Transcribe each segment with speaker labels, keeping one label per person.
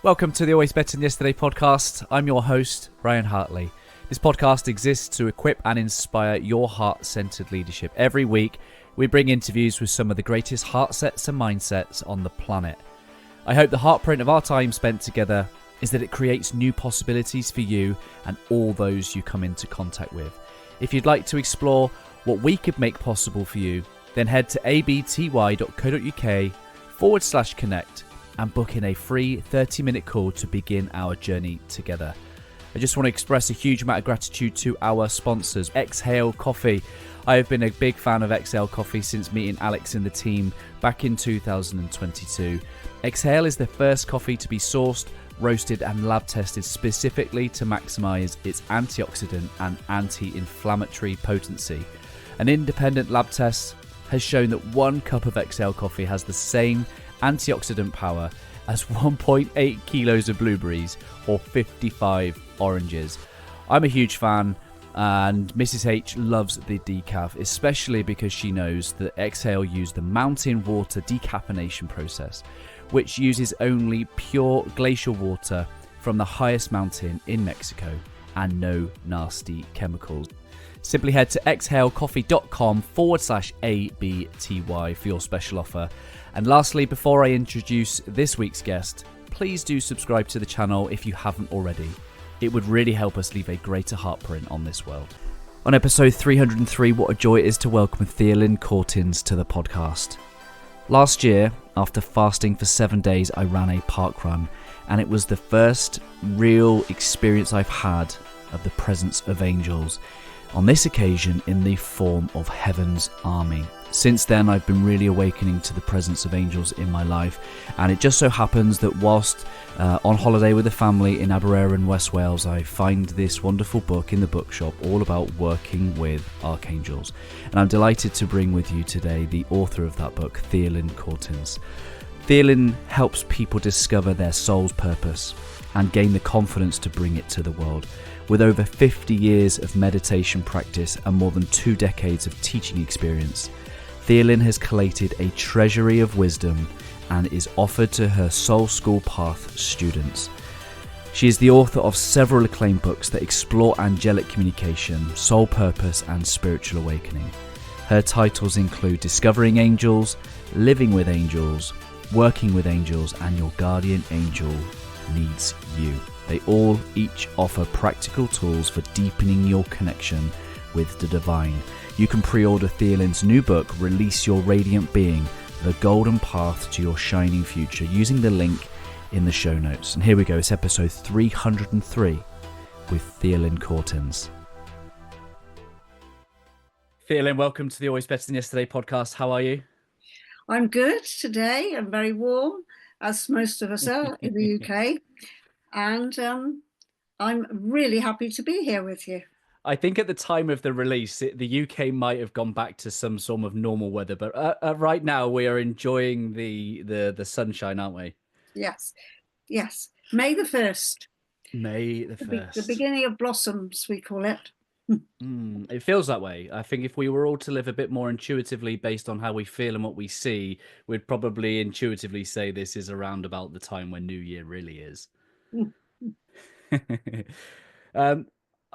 Speaker 1: Welcome to the Always Better Than Yesterday podcast. I'm your host, Ryan Hartley. This podcast exists to equip and inspire your heart-centered leadership. Every week, we bring interviews with some of the greatest heart sets and mindsets on the planet. I hope the heartprint of our time spent together is that it creates new possibilities for you and all those you come into contact with. If you'd like to explore what we could make possible for you, then head to abty.co.uk/connect and book in a free 30-minute call to begin our journey together. I just want to express a huge amount of gratitude to our sponsors, Exhale Coffee. I have been a big fan of Exhale Coffee since meeting Alex and the team back in 2022. Exhale is the first coffee to be sourced, roasted and lab tested specifically to maximize its antioxidant and anti-inflammatory potency. An independent lab test has shown that 1 cup of Exhale Coffee has the same antioxidant power as 1.8 kilos of blueberries or 55 oranges. I'm a huge fan, and Mrs. H loves the decaf, especially because she knows that Exhale use the mountain water decaffeination process, which uses only pure glacial water from the highest mountain in Mexico and no nasty chemicals. Simply head to exhalecoffee.com/ABTY for your special offer. And lastly, before I introduce this week's guest, please do subscribe to the channel if you haven't already. It would really help us leave a greater heartprint on this world. On episode 303, what a joy it is to welcome Theolyn Cortens to the podcast. Last year, after fasting for 7 days, I ran a park run, and it was the first real experience I've had of the presence of angels, on this occasion in the form of heaven's army. Since then, I've been really awakening to the presence of angels in my life, and it just so happens that whilst on holiday with the family in Aber, West Wales, I find this wonderful book in the bookshop all about working with archangels. And I'm delighted to bring with you today the author of that book, Theolyn Cortens. Theolyn helps people discover their soul's purpose and gain the confidence to bring it to the world. With over 50 years of meditation practice and more than 2 decades of teaching experience, Theolyn has collated a treasury of wisdom and is offered to her Soul School Path students. She is the author of several acclaimed books that explore angelic communication, soul purpose and spiritual awakening. Her titles include Discovering Angels, Living with Angels, Working with Angels, and Your Guardian Angel Needs You. They all each offer practical tools for deepening your connection with the divine. You can pre-order Theolyn's new book, Release Your Radiant Being, The Golden Path to Your Shining Future, using the link in the show notes. And here we go, it's episode 303 with Theolyn Cortens. Theolyn, welcome to the Always Better Than Yesterday podcast. How are you?
Speaker 2: I'm good today. I'm very warm, as most of us are in the UK. And I'm really happy to be here with you.
Speaker 1: I think at the time of the release, the UK might have gone back to some sort of normal weather, but right now we are enjoying the sunshine, aren't we?
Speaker 2: Yes. May the 1st.
Speaker 1: May the 1st.
Speaker 2: The beginning of blossoms, we call it.
Speaker 1: It feels that way. I think if we were all to live a bit more intuitively based on how we feel and what we see, we'd probably intuitively say this is around about the time when New Year really is.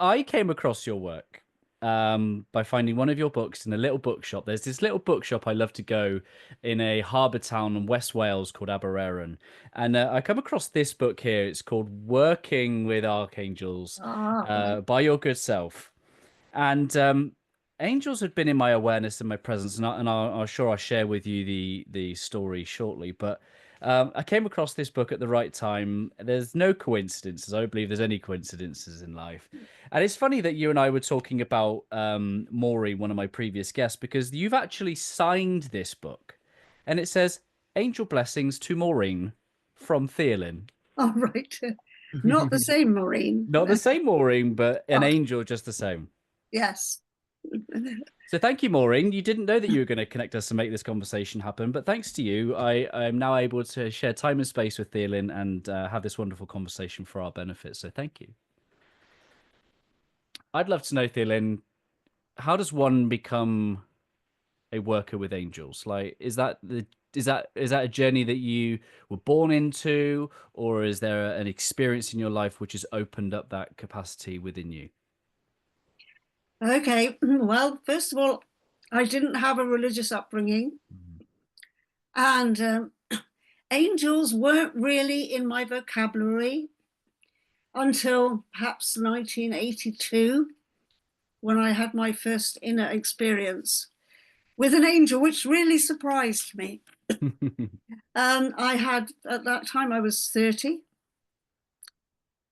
Speaker 1: I came across your work by finding one of your books in a little bookshop. There's this little bookshop I love to go in a harbour town in West Wales called Aber. And I come across this book here. It's called Working with Archangels by Your Good Self. And angels had been in my awareness and my presence, and I'll sure I'll share with you the story shortly. But I came across this book at the right time. There's no coincidences. I don't believe there's any coincidences in life. And it's funny that you and I were talking about Maureen, one of my previous guests, because you've actually signed this book. And it says, Angel Blessings to Maureen from Theolyn.
Speaker 2: Oh, right. Not the same Maureen.
Speaker 1: Not the same Maureen, but an angel just the same.
Speaker 2: Yes.
Speaker 1: So thank you, Maureen. You didn't know that you were going to connect us and make this conversation happen, but thanks to you, I am now able to share time and space with Theolyn and have this wonderful conversation for our benefit. So thank you. I'd love to know, Theolyn, how does one become a worker with angels? Like, is that is that a journey that you were born into, or is there an experience in your life which has opened up that capacity within you?
Speaker 2: Okay, well, first of all, I didn't have a religious upbringing, and angels weren't really in my vocabulary until perhaps 1982, when I had my first inner experience with an angel, which really surprised me. I had, at that time, I was 30.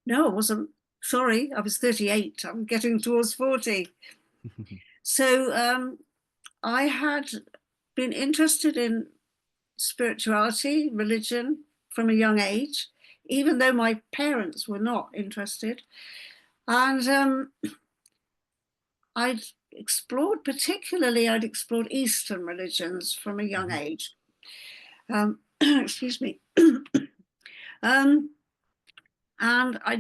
Speaker 2: No, I wasn't. Sorry, I was 38. I'm getting towards 40. So I had been interested in spirituality, religion from a young age, even though my parents were not interested. And I'd I'd explored Eastern religions from a young age. Excuse me. um, and I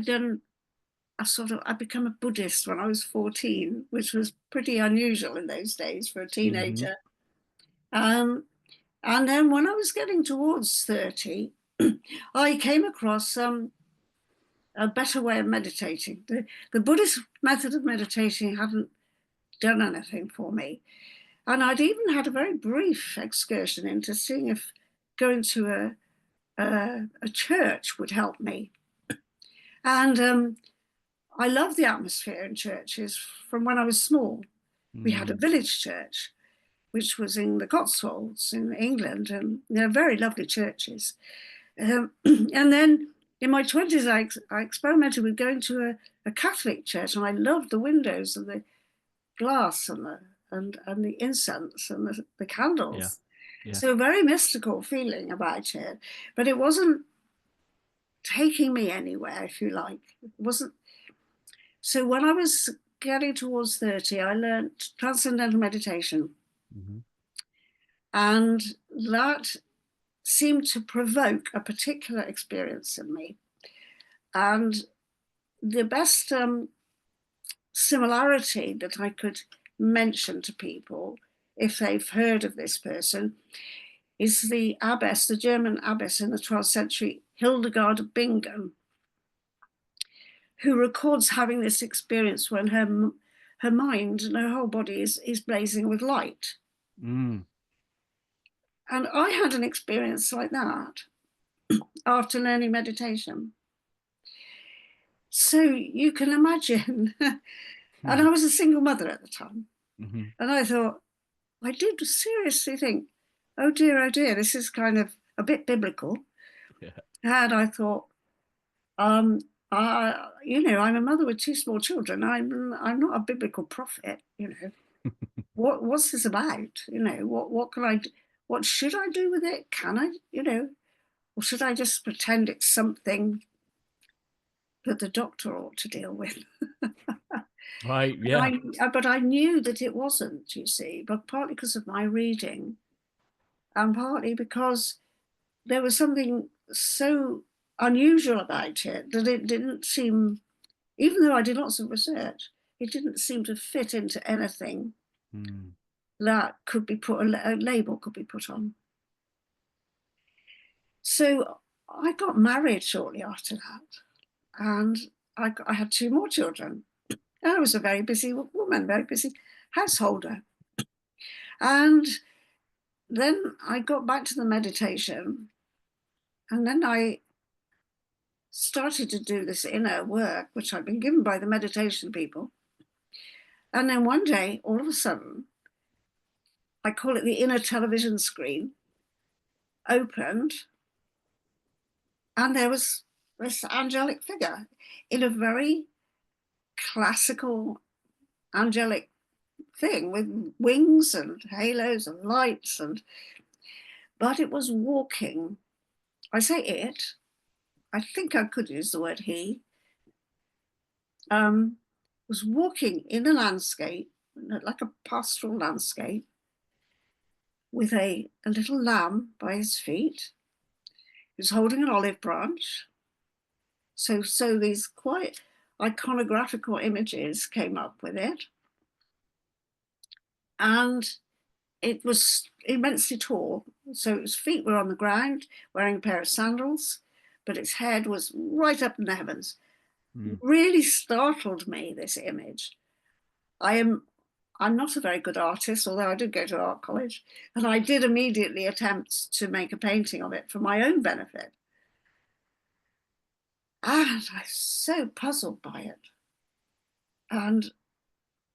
Speaker 2: became a Buddhist when I was 14, which was pretty unusual in those days for a teenager. Um, and then when I was getting towards 30, I came across a better way of meditating. The Buddhist method of meditating hadn't done anything for me. And I'd even had a very brief excursion into seeing if going to a church would help me. And I love the atmosphere in churches from when I was small. We had a village church, which was in the Cotswolds in England, and they're very lovely churches. And then in my 20s, I experimented with going to a Catholic church, and I loved the windows and the glass and the incense and the candles.
Speaker 1: Yeah.
Speaker 2: So a very mystical feeling about it, but it wasn't taking me anywhere, if you like. It wasn't. So when I was getting towards 30, I learned transcendental meditation. And that seemed to provoke a particular experience in me. And the best similarity that I could mention to people, if they've heard of this person, is the abbess, the German abbess in the 12th century, Hildegard of Bingen, who records having this experience when her mind and her whole body is blazing with light. And I had an experience like that after learning meditation. So you can imagine, and I was a single mother at the time, and I thought, I did seriously think, oh dear, this is kind of a bit biblical. Yeah. And I thought, I'm a mother with two small children. I'm not a biblical prophet, what's this about? What can I do? What should I do with it? Can I, or should I just pretend it's something that the doctor ought to deal with?
Speaker 1: Right, yeah.
Speaker 2: But I knew that it wasn't, you see, but partly because of my reading and partly because there was something so unusual about it that it didn't seem, even though I did lots of research, it didn't seem to fit into anything that could be put, a label could be put on. So I got married shortly after that, and I had two more children. And I was a very busy woman, very busy householder. And then I got back to the meditation, and then I started to do this inner work, which I'd been given by the meditation people. And then one day, all of a sudden, I call it the inner television screen, opened, and there was this angelic figure in a very classical angelic thing with wings and halos and lights, but it was walking. I say it, I think I could use the word he, was walking in a landscape, like a pastoral landscape, with a little lamb by his feet. He was holding an olive branch. So these quite iconographical images came up with it. And it was immensely tall. So its feet were on the ground, wearing a pair of sandals, but its head was right up in the heavens. Really startled me, this image. I'm not a very good artist, although I did go to art college, and I did immediately attempt to make a painting of it for my own benefit. And I was so puzzled by it. And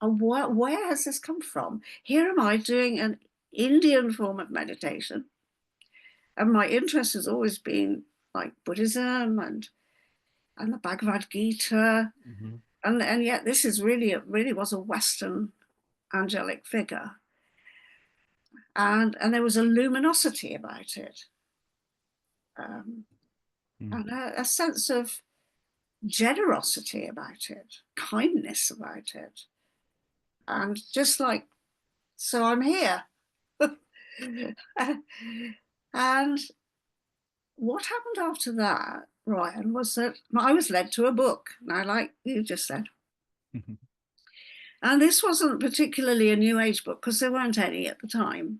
Speaker 2: where has this come from? Here am I doing an Indian form of meditation, and my interest has always been like Buddhism and the Bhagavad Gita, and yet this is really was a Western angelic figure, and there was a luminosity about it, and a sense of generosity about it, kindness about it, and just like, so I'm here. And what happened after that, Ryan, was that I was led to a book, now like you just said. And this wasn't particularly a New Age book because there weren't any at the time.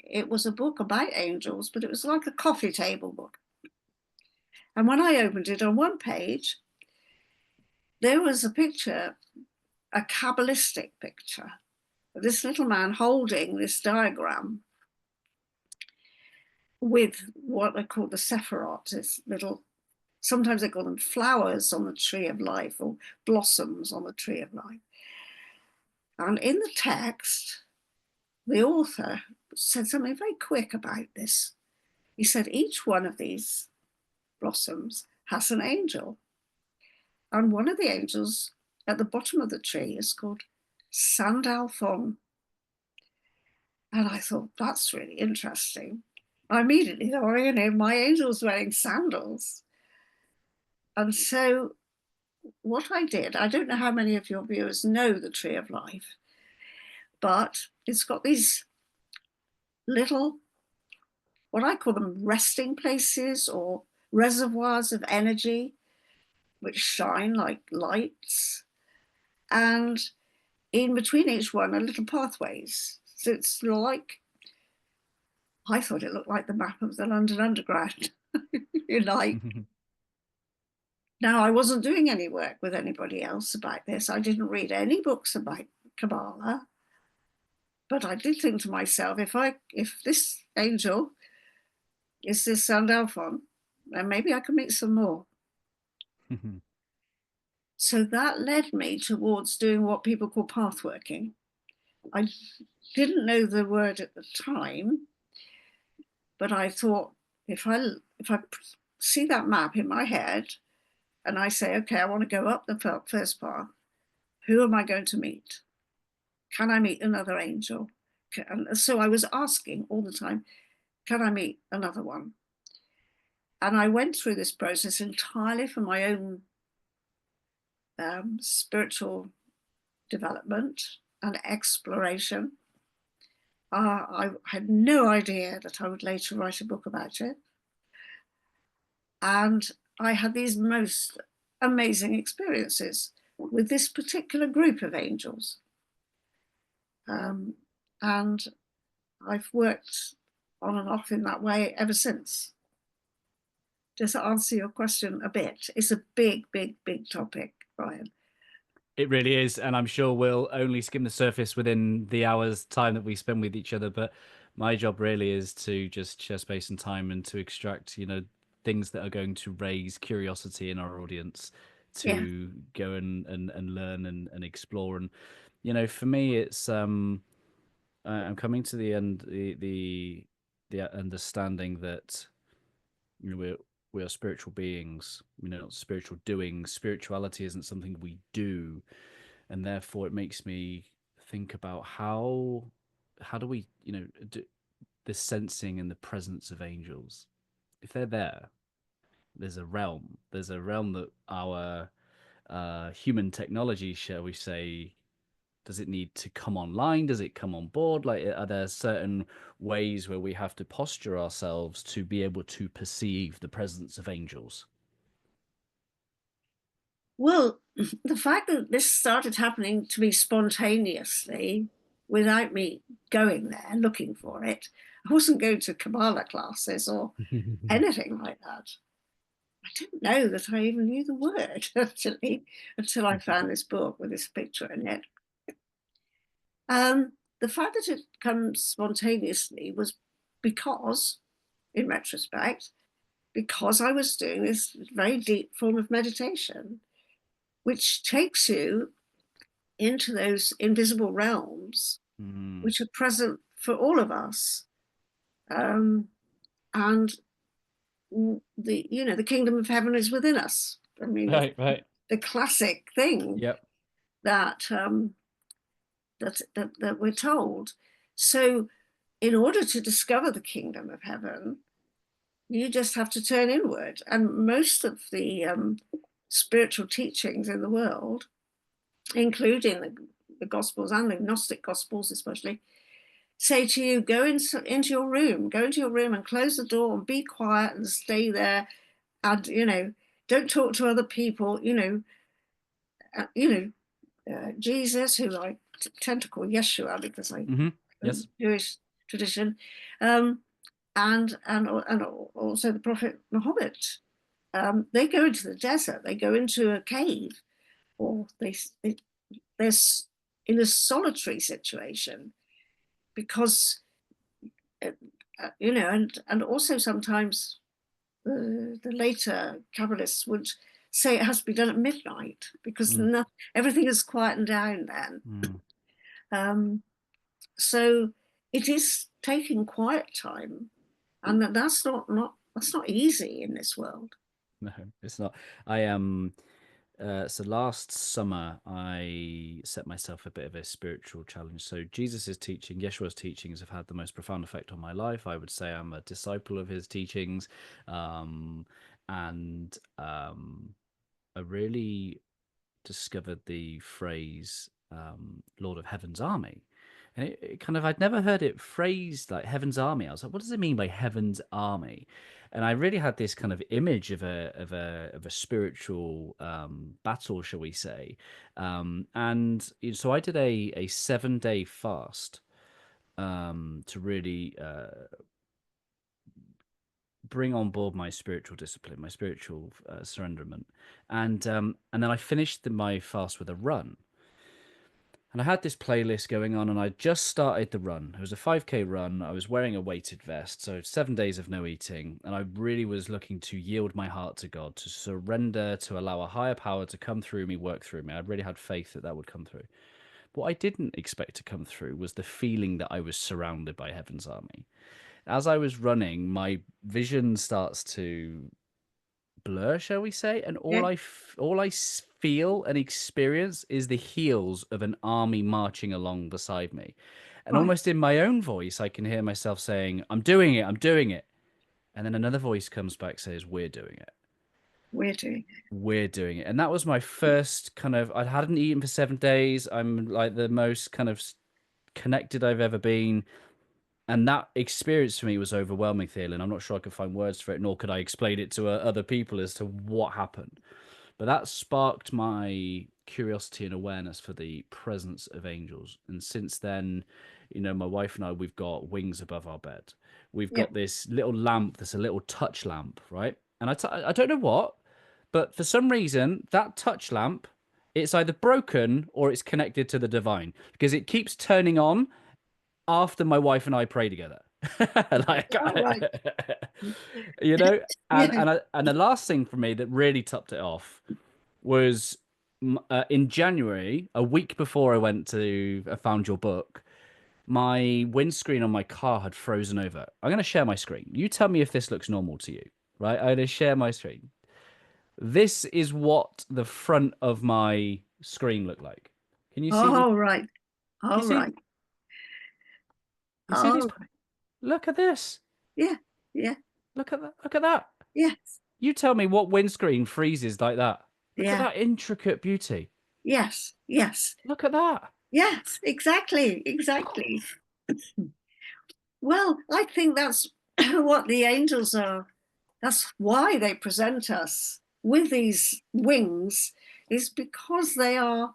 Speaker 2: It was a book about angels, but it was like a coffee table book. And when I opened it, on one page, there was a picture, a Kabbalistic picture, of this little man holding this diagram with what they call the Sephirot, this little, sometimes they call them flowers on the tree of life or blossoms on the tree of life. And in the text, the author said something very quick about this. He said, each one of these blossoms has an angel. And one of the angels at the bottom of the tree is called Sandalphon. And I thought, that's really interesting. I immediately thought, you know, my angel's wearing sandals. And so what I did, I don't know how many of your viewers know the Tree of Life, but it's got these little, what I call them resting places or reservoirs of energy, which shine like lights. And in between each one are little pathways. So it's like, I thought it looked like the map of the London Underground, you like. Now, I wasn't doing any work with anybody else about this. I didn't read any books about Kabbalah. But I did think to myself, if this angel is this Sandalphon, then maybe I can meet some more. So that led me towards doing what people call path working. I didn't know the word at the time, but I thought, if I see that map in my head and I say, okay, I want to go up the first path, who am I going to meet? Can I meet another angel? And so I was asking all the time, can I meet another one? And I went through this process entirely for my own spiritual development and exploration. I had no idea that I would later write a book about it. And I had these most amazing experiences with this particular group of angels. And I've worked on and off in that way ever since. Does that answer your question a bit? It's a big, big, big topic, Brian.
Speaker 1: It really is, and I'm sure we'll only skim the surface within the hour's time that we spend with each other. But my job really is to just share space and time and to extract, you know, things that are going to raise curiosity in our audience to go and learn and explore. And you know, for me, it's I'm coming to the end, the understanding that, you know, we are spiritual beings, you know, not spiritual doings. Spirituality isn't something we do, and therefore it makes me think about how do we, you know, do the sensing and the presence of angels. If they're there, there's a realm. There's a realm that our human technology, shall we say, does it need to come online? Does it come on board? Like, are there certain ways where we have to posture ourselves to be able to perceive the presence of angels?
Speaker 2: Well, the fact that this started happening to me spontaneously without me going there looking for it. I wasn't going to Kabbalah classes or anything like that. I didn't know that I even knew the word, actually, until I found this book with this picture in it. The fact that it comes spontaneously was because, in retrospect, because I was doing this very deep form of meditation, which takes you into those invisible realms, which are present for all of us. And the kingdom of heaven is within us. I mean,
Speaker 1: right.
Speaker 2: The classic thing
Speaker 1: Yep.
Speaker 2: that we're told. So in order to discover the kingdom of heaven, you just have to turn inward. And most of the spiritual teachings in the world, including the Gospels and the Gnostic Gospels especially, say to you, go into your room and close the door and be quiet and stay there. And, don't talk to other people, Jesus, who I tend to call Yeshua because I
Speaker 1: Yes.
Speaker 2: Jewish tradition, and also the Prophet Muhammad. They go into the desert, they go into a cave, or they're in a solitary situation because, and also sometimes the later Kabbalists would say it has to be done at midnight because everything is quietened down then. So it is taking quiet time, and that's not easy in this world.
Speaker 1: No, it's not. I am. So last summer, I set myself a bit of a spiritual challenge. So Jesus's teaching, Yeshua's teachings have had the most profound effect on my life. I would say I'm a disciple of his teachings, and I really discovered the phrase Lord of Heaven's Army. And it kind of, I'd never heard it phrased like Heaven's Army. I was like, what does it mean by Heaven's Army? And I really had this kind of image of a spiritual battle, shall we say? And so I did a 7-day fast to really bring on board my spiritual discipline, my spiritual surrenderment, and then I finished my fast with a run. And I had this playlist going on, and I just started the run. It was a 5K run. I was wearing a weighted vest, so 7 days of no eating. And I really was looking to yield my heart to God, to surrender, to allow a higher power to come through me, work through me. I really had faith that that would come through. What I didn't expect to come through was the feeling that I was surrounded by Heaven's Army. As I was running, my vision starts to blur, shall we say, and all
Speaker 2: Yeah.
Speaker 1: I feel and experience is the heels of an army marching along beside me, and
Speaker 2: Right.
Speaker 1: almost in my own voice I can hear myself saying, I'm doing it, and then another voice comes back, says, we're doing it. And that was my first kind of, I hadn't eaten for 7 days. I'm like the most kind of connected I've ever been. And that experience for me was overwhelming, Theolyn. I'm not sure I could find words for it, nor could I explain it to other people as to what happened. But that sparked my curiosity and awareness for the presence of angels. And since then, my wife and I, we've got wings above our bed. We've
Speaker 2: Yeah.
Speaker 1: got this little lamp that's a little touch lamp, right? And I don't know what, but for some reason, that touch lamp, it's either broken or it's connected to the divine because it keeps turning on after my wife and I pray together. Like,
Speaker 2: All right.
Speaker 1: and
Speaker 2: Yeah.
Speaker 1: and the last thing for me that really topped it off was in January, a week before I found your book. My windscreen on my car had frozen over. I'm going to share my screen. You tell me if this looks normal to you, right? I'm going to share my screen. This is what the front of my screen looked like. Can you see these?
Speaker 2: All right.
Speaker 1: Can you
Speaker 2: All
Speaker 1: see?
Speaker 2: right.
Speaker 1: You see
Speaker 2: All
Speaker 1: these?
Speaker 2: right.
Speaker 1: Look at this.
Speaker 2: Yeah. Yeah.
Speaker 1: Look at that. Look at that.
Speaker 2: Yes.
Speaker 1: You tell me what windscreen freezes like that. Look at
Speaker 2: Yeah.
Speaker 1: that intricate beauty.
Speaker 2: Yes. Yes.
Speaker 1: Look at that.
Speaker 2: Yes. Exactly. Exactly. Well, I think that's what the angels are. That's why they present us with these wings, is because they are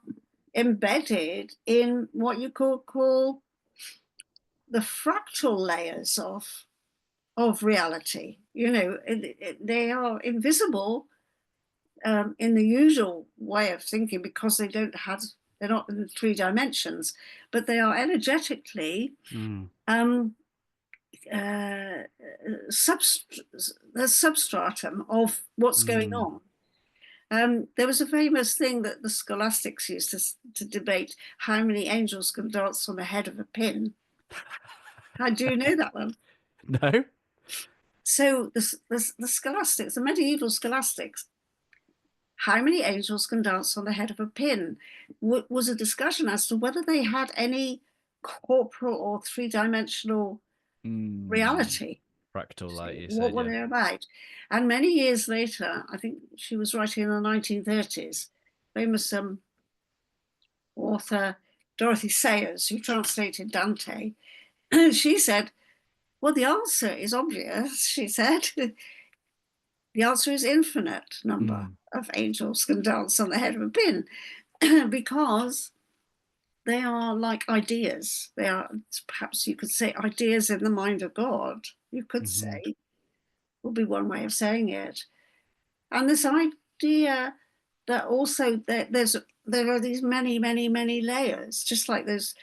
Speaker 2: embedded in what you could call the fractal layers of reality. You know, they are invisible in the usual way of thinking because they're not in 3 dimensions, but they are energetically the substratum of what's going on. There was a famous thing that the scholastics used to debate: how many angels can dance on the head of a pin. How do you know that one?
Speaker 1: No.
Speaker 2: So the scholastics, the medieval scholastics, how many angels can dance on the head of a pin, was a discussion as to whether they had any corporal or 3-dimensional reality.
Speaker 1: Fractal, like you
Speaker 2: What
Speaker 1: said,
Speaker 2: were
Speaker 1: yeah.
Speaker 2: they about? And many years later, I think she was writing in the 1930s, famous author Dorothy Sayers, who translated Dante, she said, well, the answer is obvious, she said. The answer is infinite number of angels can dance on the head of a pin because they are like ideas. They are, perhaps you could say, ideas in the mind of God, you could say, would be one way of saying it. And this idea that also there are these many, many, many layers, just like those,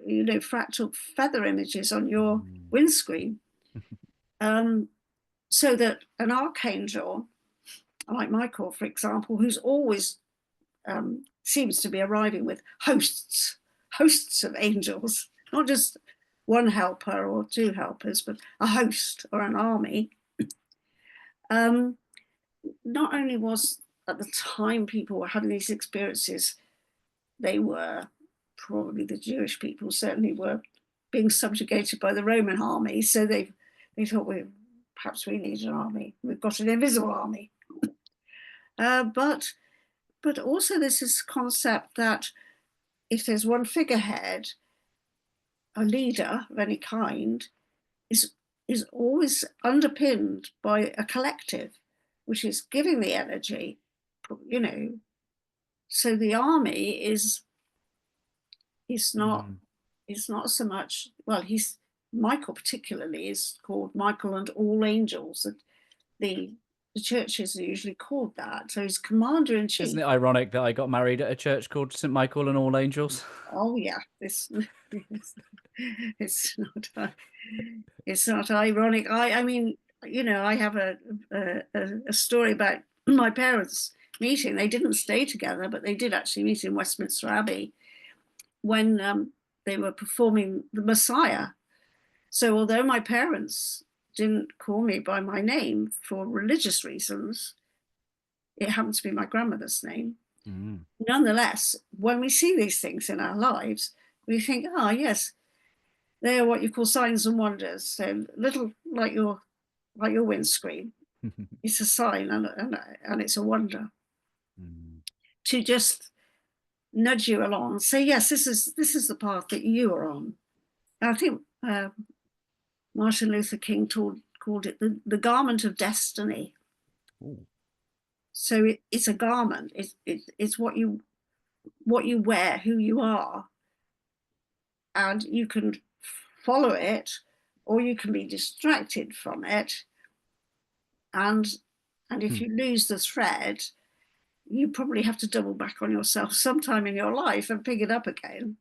Speaker 2: you know, fractal feather images on your windscreen. So that an archangel, like Michael, for example, who's always seems to be arriving with hosts of angels, not just one helper or 2 helpers, but a host or an army. Not only was at the time people were having these experiences, they were, probably the Jewish people certainly were, being subjugated by the Roman army. So they thought, perhaps we need an army. We've got an invisible army. But also there's this concept that if there's one figurehead, a leader of any kind is always underpinned by a collective, which is giving the energy, you know. So the army is not so much, well, Michael particularly is called Michael and all angels. The churches are usually called that. So he's commander-in-chief.
Speaker 1: Isn't it ironic that I got married at a church called St. Michael and All Angels?
Speaker 2: Oh yeah, it's not ironic. I mean, you know, I have a story about my parents meeting. They didn't stay together, but they did actually meet in Westminster Abbey when they were performing the Messiah. So although my parents didn't call me by my name for religious reasons, it happened to be my grandmother's name. Nonetheless, when we see these things in our lives, we think, yes, they are what you call signs and wonders. So little like your windscreen. It's a sign and it's a wonder to just nudge you along and say, yes, this is the path that you are on. And I think Martin Luther King called it the garment of destiny. Ooh. So it's a garment. It's what you wear, who you are, and you can follow it, or you can be distracted from it. And if you lose the thread, you probably have to double back on yourself sometime in your life and pick it up again.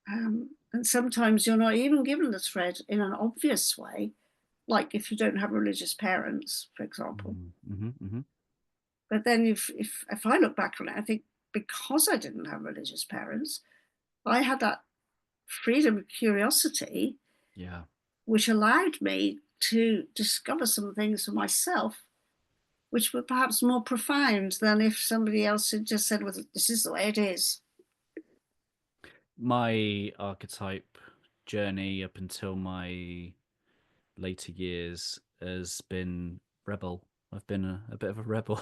Speaker 2: And sometimes you're not even given the thread in an obvious way, like if you don't have religious parents, for example. But then if I look back on it, I think because I didn't have religious parents, I had that freedom of curiosity, which allowed me to discover some things for myself, which were perhaps more profound than if somebody else had just said, well, this is the way it is.
Speaker 1: My archetype journey up until my later years has been rebel. I've been a bit of a rebel,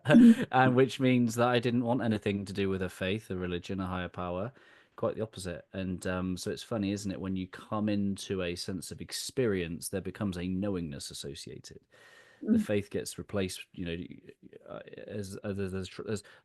Speaker 1: and which means that I didn't want anything to do with a faith, a religion, a higher power. Quite the opposite. And so it's funny, isn't it? When you come into a sense of experience, there becomes a knowingness associated. the faith gets replaced, as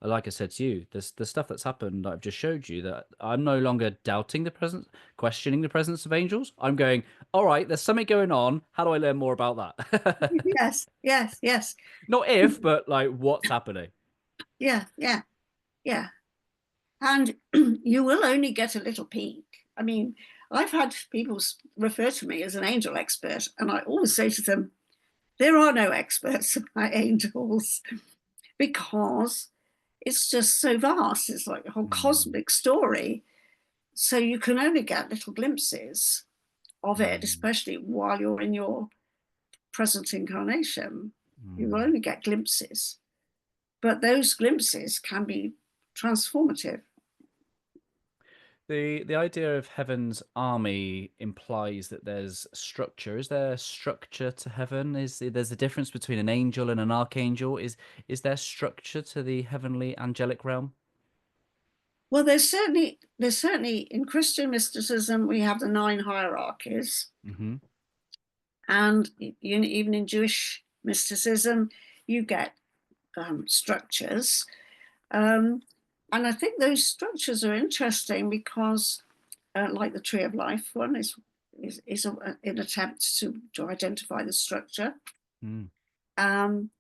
Speaker 1: like I said to you, the stuff that's happened, I've just showed you, that I'm no longer doubting the presence, questioning the presence of angels. I'm going, all right, there's something going on. How do I learn more about that?
Speaker 2: Yes, yes, yes.
Speaker 1: Not if, but like what's happening.
Speaker 2: Yeah, yeah, yeah. And you will only get a little peek. I mean, I've had people refer to me as an angel expert, and I always say to them, there are no experts about angels because it's just so vast. It's like a whole cosmic story. So you can only get little glimpses of it, especially while you're in your present incarnation. You will only get glimpses, but those glimpses can be transformative.
Speaker 1: The idea of heaven's army implies that there's structure. Is there structure to heaven? There's a difference between an angel and an archangel? Is there structure to the heavenly angelic realm?
Speaker 2: Well, there's certainly in Christian mysticism we have the 9 hierarchies, and even in Jewish mysticism you get structures, and I think those structures are interesting because, like the Tree of Life one is an attempt to identify the structure, and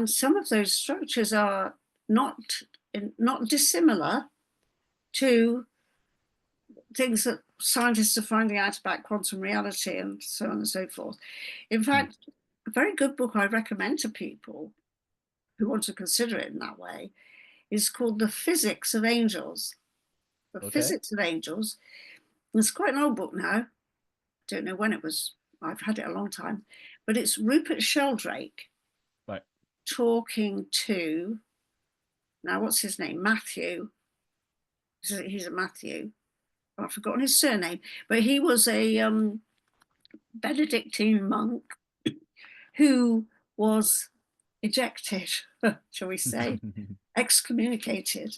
Speaker 2: some of those structures are not dissimilar to things that scientists are finding out about quantum reality and so on and so forth. In fact, a very good book I recommend to people who want to consider it in that way is called The Physics of Angels. The Physics of Angels. It's quite an old book now. Don't know when it was. I've had it a long time. But it's Rupert Sheldrake talking to, now what's his name? Matthew. He's a Matthew. I've forgotten his surname, but he was a Benedictine monk who was ejected, shall we say, excommunicated,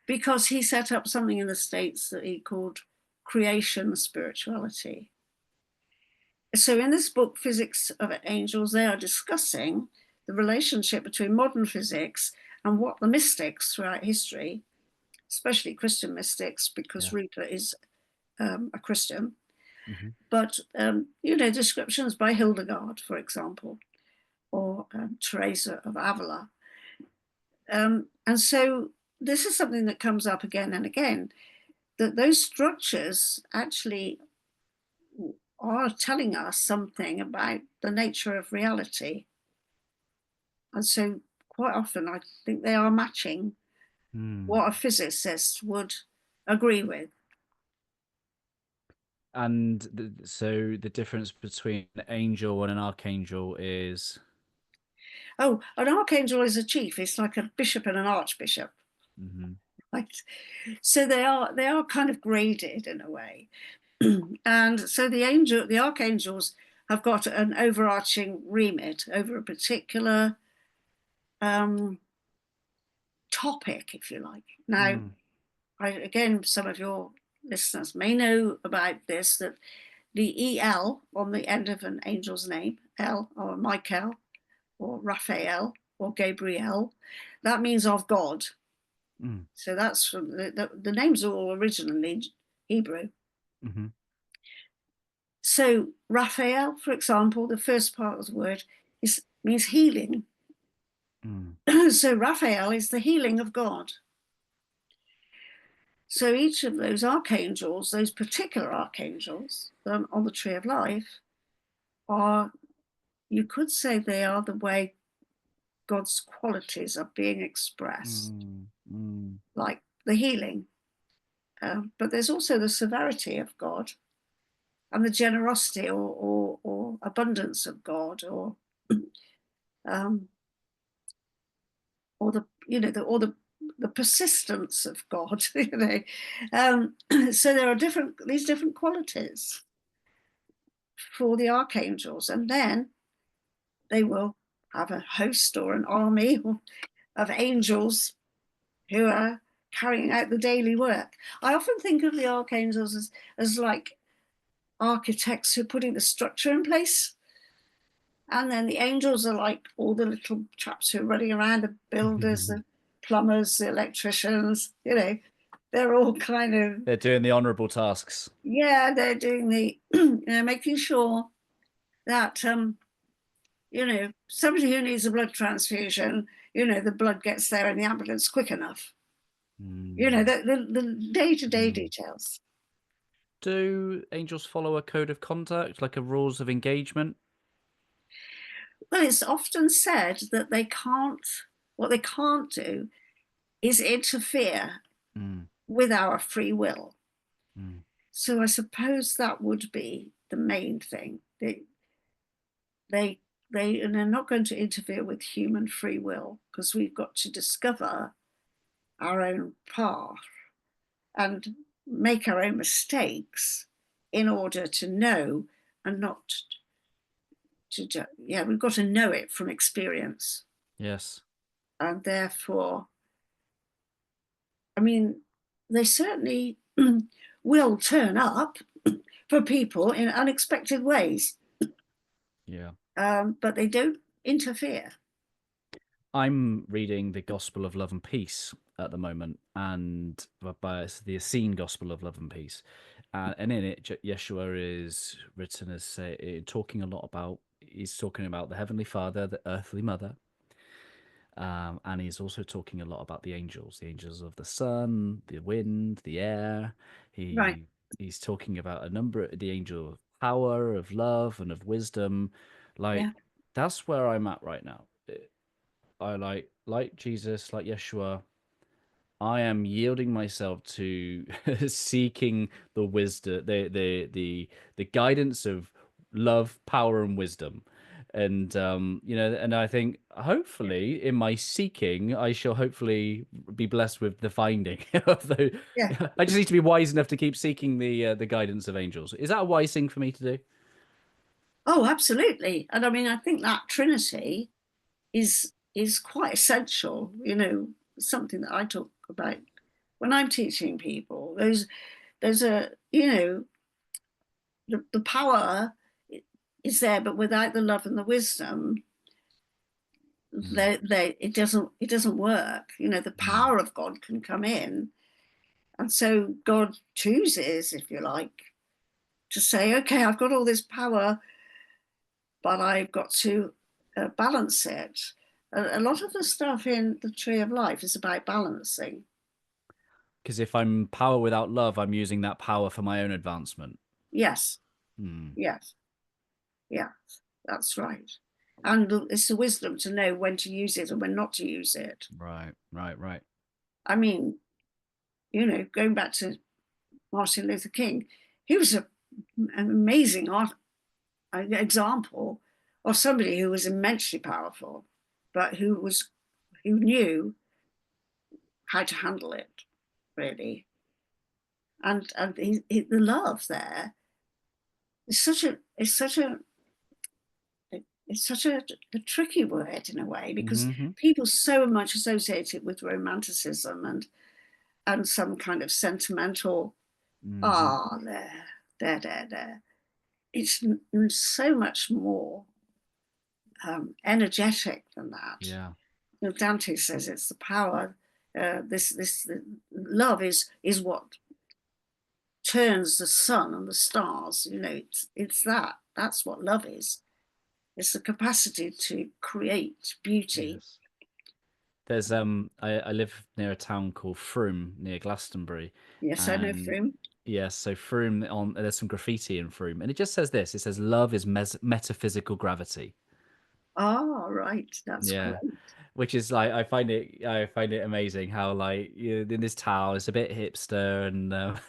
Speaker 2: because he set up something in the States that he called creation spirituality. So in this book, Physics of Angels, they are discussing the relationship between modern physics and what the mystics throughout history, especially Christian mystics, because Rupert is a Christian, but descriptions by Hildegard, for example, or Teresa of Avila. And so this is something that comes up again and again, that those structures actually are telling us something about the nature of reality. And so quite often I think they are matching what a physicist would agree with.
Speaker 1: And so the difference between an angel and an archangel is?
Speaker 2: Oh, an archangel is a chief. It's like a bishop and an archbishop. Right? So they are kind of graded in a way. And so the archangels have got an overarching remit over a particular topic, if you like. Now, again, some of your listeners may know about this, that the EL on the end of an angel's name, El or Michael or Raphael or Gabriel, that means of God. So that's from the names are all originally Hebrew. So Raphael, for example, the first part of the word means healing. So Raphael is the healing of God. So each of those archangels, those particular archangels on the Tree of Life, are, you could say, they are the way God's qualities are being expressed, like the healing. But there's also the severity of God and the generosity or abundance of God, or the persistence of God. So there are these different qualities for the archangels, and then they will have a host or an army of angels who are carrying out the daily work. I often think of the archangels as like architects who are putting the structure in place. And then the angels are like all the little chaps who are running around, the builders, the plumbers, the electricians, they're all kind of,
Speaker 1: They're doing the honorable tasks.
Speaker 2: yeah, they're doing the, making sure that, somebody who needs a blood transfusion, the blood gets there in the ambulance quick enough. The day-to-day details.
Speaker 1: Do angels follow a code of conduct, like a rules of engagement?
Speaker 2: Well, it's often said that what they can't do is interfere with our free will. So I suppose that would be the main thing. They're not going to interfere with human free will, because we've got to discover our own path and make our own mistakes in order to know, and not to, we've got to know it from experience.
Speaker 1: Yes.
Speaker 2: And therefore, I mean, they certainly will turn up for people in unexpected ways.
Speaker 1: Yeah.
Speaker 2: But they don't interfere.
Speaker 1: I'm reading the Gospel of Love and Peace at the moment, and by the Essene Gospel of Love and Peace, and in it, Yeshua is written as talking a lot about. He's talking about the Heavenly Father, the earthly mother, and he's also talking a lot about the angels of the sun, the wind, the air.
Speaker 2: Right.
Speaker 1: He's talking about a number of the angel of power, of love, and of wisdom. Like, that's where I'm at right now. I like Jesus, like Yeshua. I am yielding myself to seeking the wisdom, the guidance of love, power, and wisdom. And and I think hopefully in my seeking, I shall hopefully be blessed with the finding of the.
Speaker 2: Yeah.
Speaker 1: I just need to be wise enough to keep seeking the guidance of angels. Is that a wise thing for me to do?
Speaker 2: Oh, absolutely. And I mean, I think that Trinity is quite essential. Something that I talk about when I'm teaching people. There's a the power is there, but without the love and the wisdom, it doesn't work. The power of God can come in, and so God chooses, if you like, to say, okay, I've got all this power, but I've got to balance it. A lot of the stuff in the Tree of Life is about balancing.
Speaker 1: Because if I'm power without love, I'm using that power for my own advancement.
Speaker 2: Yes. Yes. Yeah, that's right. And it's the wisdom to know when to use it and when not to use it.
Speaker 1: Right.
Speaker 2: I mean, going back to Martin Luther King, he was an amazing example of somebody who was immensely powerful, but who knew how to handle it, really. And the love there is such a tricky word in a way, because people so much associate it with romanticism and some kind of sentimental, there. It's so much more energetic than that.
Speaker 1: Yeah.
Speaker 2: Dante says it's the power. This love is what turns the sun and the stars. It's that's what love is. It's the capacity to create beauty.
Speaker 1: Yes. There's I live near a town called Frome near Glastonbury.
Speaker 2: Yes, I know Frome.
Speaker 1: Yes, so Frome there's some graffiti in Frome, and it just says this. It says love is metaphysical gravity.
Speaker 2: Oh, right. That's great.
Speaker 1: Which is like I find it amazing how like in this town it's a bit hipster and a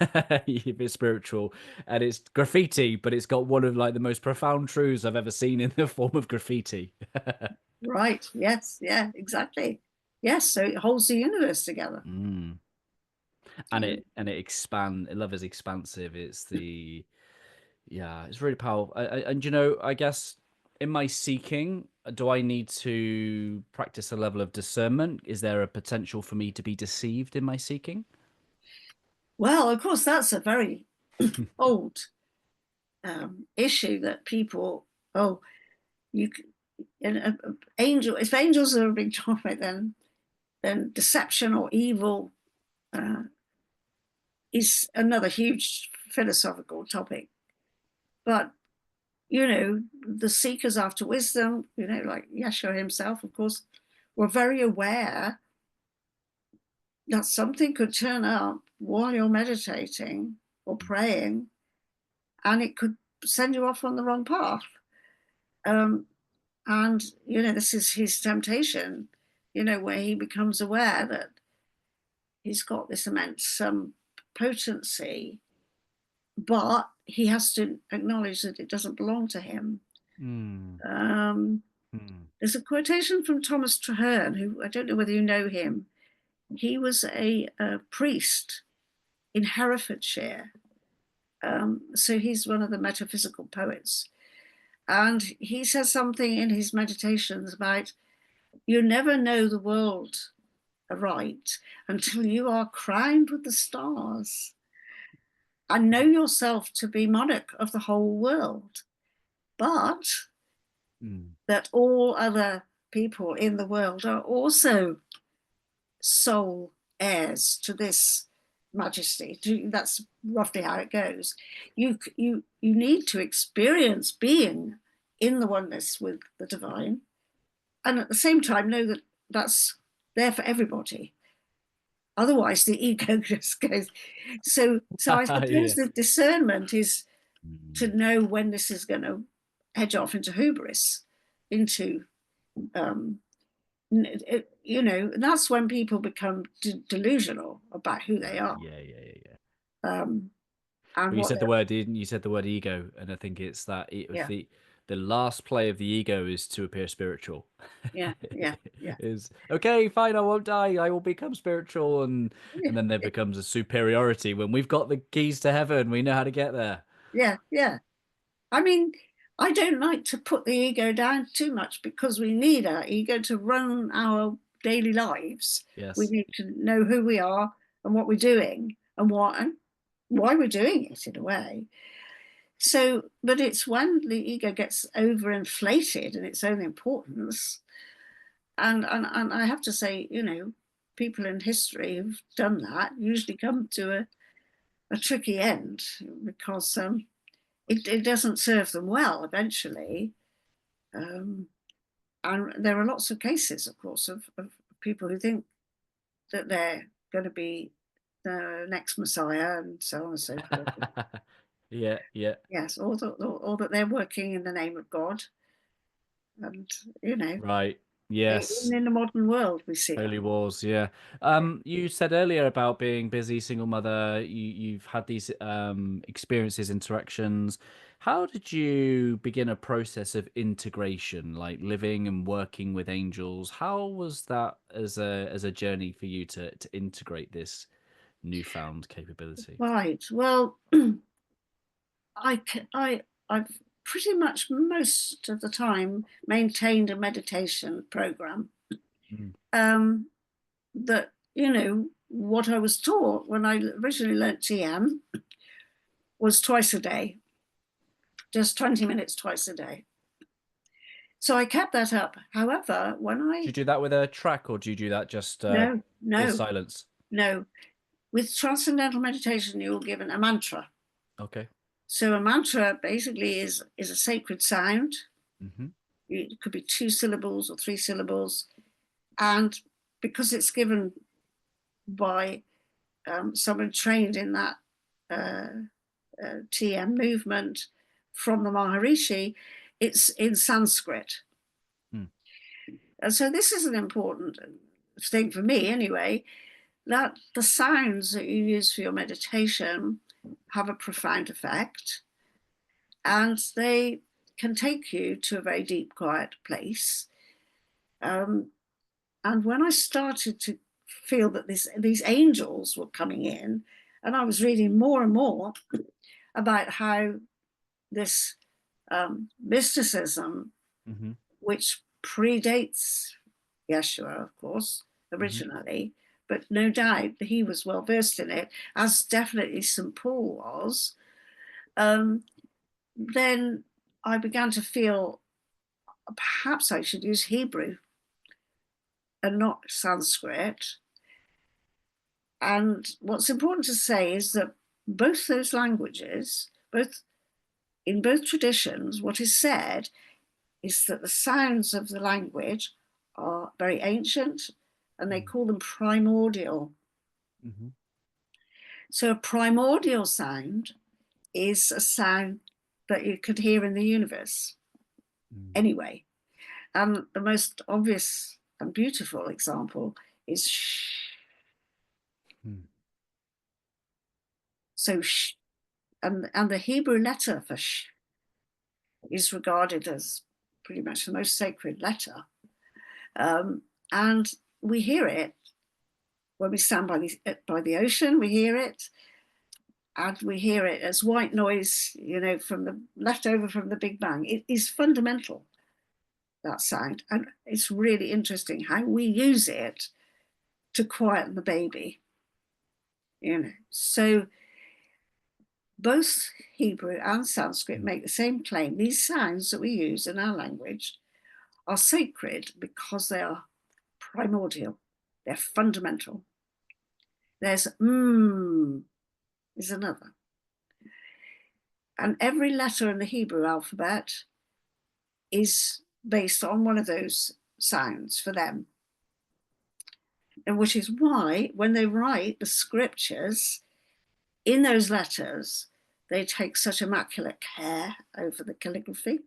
Speaker 1: bit spiritual, and it's graffiti, but it's got one of like the most profound truths I've ever seen in the form of graffiti.
Speaker 2: Right. Yes. Yeah. Exactly. Yes. So it holds the universe together.
Speaker 1: And it expands. Love is expansive. It's it's really powerful. And I guess in my seeking, do I need to practice a level of discernment? Is there a potential for me to be deceived in my seeking?
Speaker 2: Well, of course, that's a very old issue that people, if angels are a big topic, then deception or evil is another huge philosophical topic. But the seekers after wisdom, like Yeshua himself, of course, were very aware that something could turn up while you're meditating or praying, and it could send you off on the wrong path. And this is his temptation, where he becomes aware that he's got this immense potency, but he has to acknowledge that it doesn't belong to him. There's a quotation from Thomas Traherne, who, I don't know whether you know him. He was a priest in Herefordshire. So he's one of the metaphysical poets. And he says something in his meditations about, you never know the world aright until you are crowned with the stars and know yourself to be monarch of the whole world, but that all other people in the world are also sole heirs to this majesty. That's roughly how it goes. You need to experience being in the oneness with the divine, and at the same time know that that's there for everybody. Otherwise, the ego just goes. So I suppose the discernment is to know when this is going to edge off into hubris, into that's when people become delusional about who they are.
Speaker 1: And you said the word ego, and I think it's that the last play of the ego is to appear spiritual. Is okay, fine, I won't die, I will become spiritual, and then there becomes a superiority when we've got the keys to heaven, we know how to get there.
Speaker 2: I mean, I don't like to put the ego down too much, because we need our ego to run our daily lives. We need to know who we are and what we're doing and why we're doing it, in a way. So, but it's when the ego gets overinflated in its own importance, and I have to say, people in history who've done that usually come to a tricky end, because it doesn't serve them well eventually. And there are lots of cases, of course, of people who think that they're going to be the next Messiah and so on and so forth. Yes, or that they're working in the name of God. And,
Speaker 1: right. Yes.
Speaker 2: In the modern world, we see
Speaker 1: Holy wars, yeah. You said earlier about being busy, single mother. You've had these experiences, interactions. How did you begin a process of integration, like living and working with angels? How was that as a journey for you to integrate this newfound capability?
Speaker 2: Right. Well, I've pretty much most of the time maintained a meditation program. That, what I was taught when I originally learnt TM was twice a day, just 20 minutes twice a day. So I kept that up. However,
Speaker 1: do you do that with a track, or do you do that just
Speaker 2: no
Speaker 1: in silence?
Speaker 2: No, with transcendental meditation, you're given a mantra.
Speaker 1: Okay.
Speaker 2: So a mantra basically is a sacred sound. It could be 2 syllables or 3 syllables, and because it's given by someone trained in that TM movement from the Maharishi, it's in Sanskrit. And so this is an important thing for me anyway, that the sounds that you use for your meditation have a profound effect, and they can take you to a very deep, quiet place. And when I started to feel that these angels were coming in, and I was reading more and more about how this mysticism, which predates Yeshua, of course, originally, but no doubt he was well versed in it, as definitely St. Paul was, then I began to feel perhaps I should use Hebrew and not Sanskrit. And what's important to say is that both those languages, in both traditions, what is said is that the sounds of the language are very ancient, and they call them primordial.
Speaker 1: Mm-hmm.
Speaker 2: So a primordial sound is a sound that you could hear in the universe anyway. And the most obvious and beautiful example is shh. So shh, and the Hebrew letter for shh is regarded as pretty much the most sacred letter. And we hear it when we stand by the ocean, we hear it. And we hear it as white noise, from the left over from the Big Bang. It is fundamental, that sound. And it's really interesting how we use it to quieten the baby. So both Hebrew and Sanskrit make the same claim. These sounds that we use in our language are sacred because they are primordial. They're fundamental. There's is another. And every letter in the Hebrew alphabet is based on one of those sounds for them. And which is why when they write the scriptures in those letters, they take such immaculate care over the calligraphy.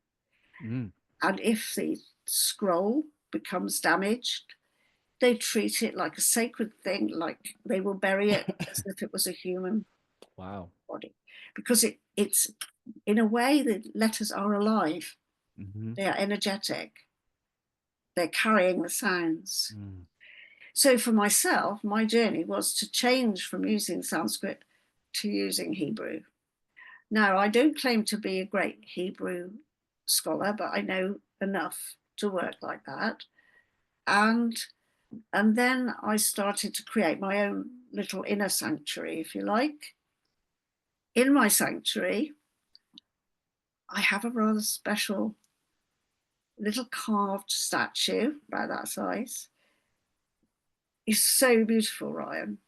Speaker 2: And if the scroll becomes damaged, they treat it like a sacred thing, like they will bury it as if it was a human body. Because it's, in a way, the letters are alive. They are energetic. They're carrying the sounds. So for myself, my journey was to change from using Sanskrit to using Hebrew. Now, I don't claim to be a great Hebrew scholar, but I know enough to work like that. And then I started to create my own little inner sanctuary, if you like. In my sanctuary, I have a rather special little carved statue, about that size. It's so beautiful, Ryan.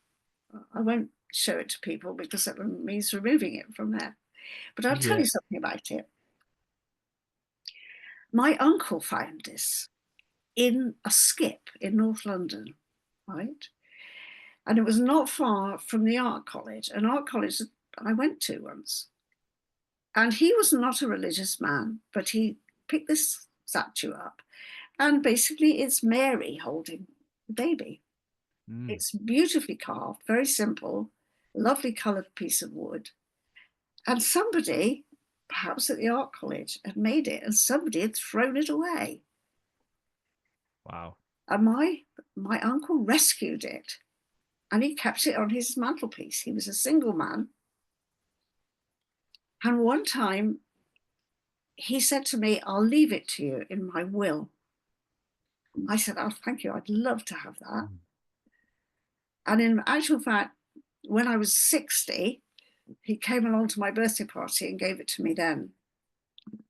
Speaker 2: I won't show it to people because that means removing it from there. But I'll tell you something about it. My uncle found this in a skip in North London, right? And it was not far from the art college, an art college that I went to once. And he was not a religious man, but he picked this statue up. And basically it's Mary holding the baby. It's beautifully carved, very simple, lovely coloured piece of wood. And somebody, perhaps at the art college, had made it, and somebody had thrown it away.
Speaker 1: Wow.
Speaker 2: And my uncle rescued it, and he kept it on his mantelpiece. He was a single man. And one time he said to me, "I'll leave it to you in my will." I said, "Oh, thank you. I'd love to have that." And in actual fact, when I was 60, he came along to my birthday party and gave it to me then. Wow.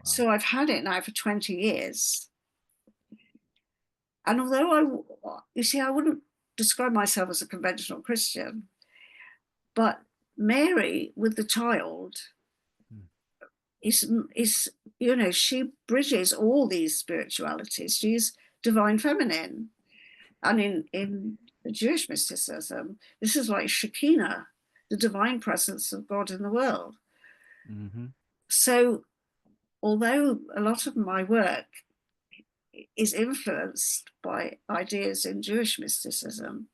Speaker 2: So I've had it now for 20 years. And although I wouldn't describe myself as a conventional Christian, but Mary with the child is she bridges all these spiritualities. She's divine feminine. And in the Jewish mysticism, this is like Shekinah, the divine presence of God in the world. So although a lot of my work is influenced by ideas in Jewish mysticism,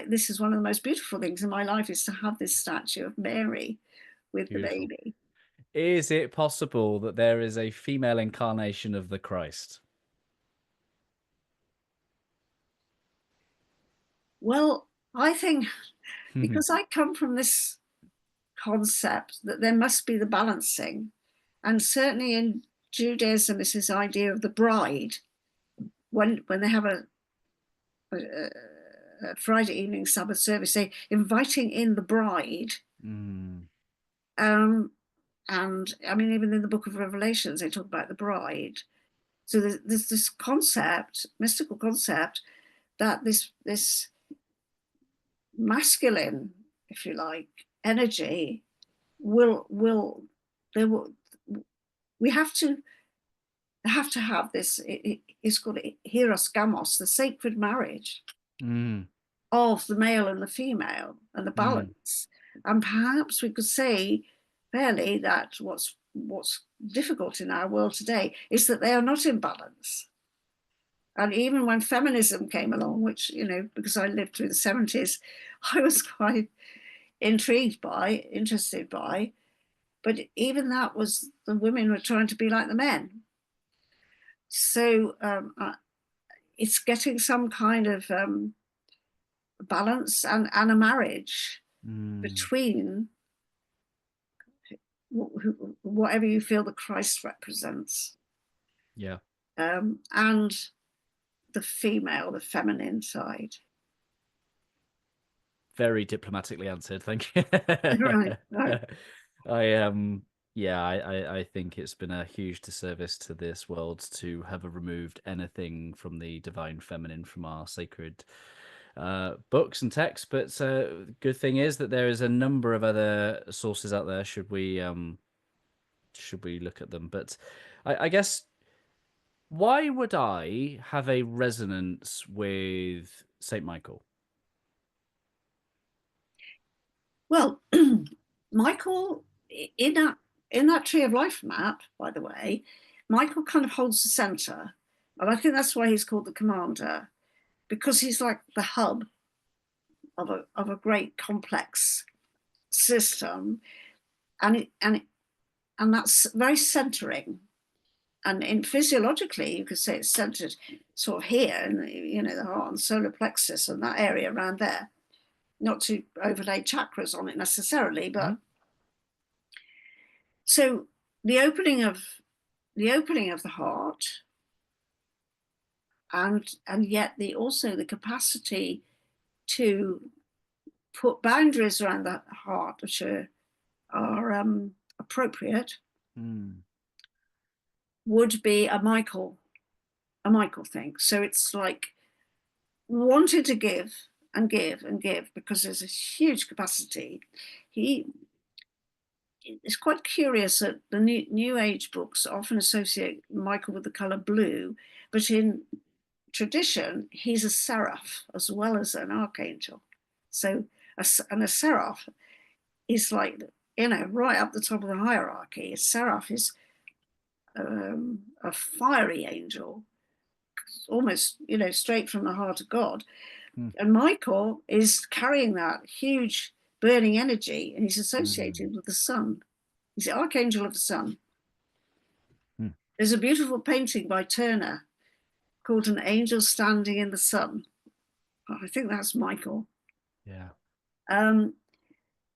Speaker 2: this is one of the most beautiful things in my life, is to have this statue of Mary with Beautiful. The baby.
Speaker 1: Is it possible that there is a female incarnation of the Christ?
Speaker 2: Well, I think because I come from this concept that there must be the balancing, and certainly in Judaism is this idea of the bride. When they have a Friday evening Sabbath service, they inviting in the bride. And And I mean, even in the book of Revelations, they talk about the bride. So there's this concept, mystical concept, that this masculine, if you like, energy will we have to have this. It's called Hieros Gamos, the sacred marriage of the male and the female, and the balance. And perhaps we could say fairly that what's difficult in our world today is that they are not in balance. And even when feminism came along, which, you know, because I lived through the 70s, I was quite interested by, but even that was, the women were trying to be like the men. So it's getting some kind of balance and a marriage between whatever you feel that Christ represents.
Speaker 1: Yeah.
Speaker 2: And the female, the feminine side.
Speaker 1: Very diplomatically answered, thank you.
Speaker 2: Right.
Speaker 1: I think it's been a huge disservice to this world to have removed anything from the divine feminine from our sacred books and texts. But good thing is that there is a number of other sources out there. Should we look at them? But I guess, why would I have a resonance with Saint Michael?
Speaker 2: Well, Michael, in that tree of life map, by the way, Michael kind of holds the center. And I think that's why he's called the commander, because he's like the hub of a great complex system. And that's very centering. And in physiologically, you could say it's centered sort of here in the, you know, the heart and solar plexus and that area around there. Not to overlay chakras on it necessarily, but so the opening of the heart, and yet also the capacity to put boundaries around the heart which are appropriate, would be a Michael thing. So it's like wanting to give and give and give, because there's a huge capacity. It's quite curious that the new age books often associate Michael with the color blue, but in tradition he's a seraph as well as an archangel. So a seraph is like, you know, right up the top of the hierarchy. A seraph is a fiery angel, almost, you know, straight from the heart of God. And Michael is carrying that huge burning energy, and he's associated with the sun. He's the archangel of the sun. There's a beautiful painting by Turner called An Angel Standing in the Sun. I think that's Michael.
Speaker 1: Yeah.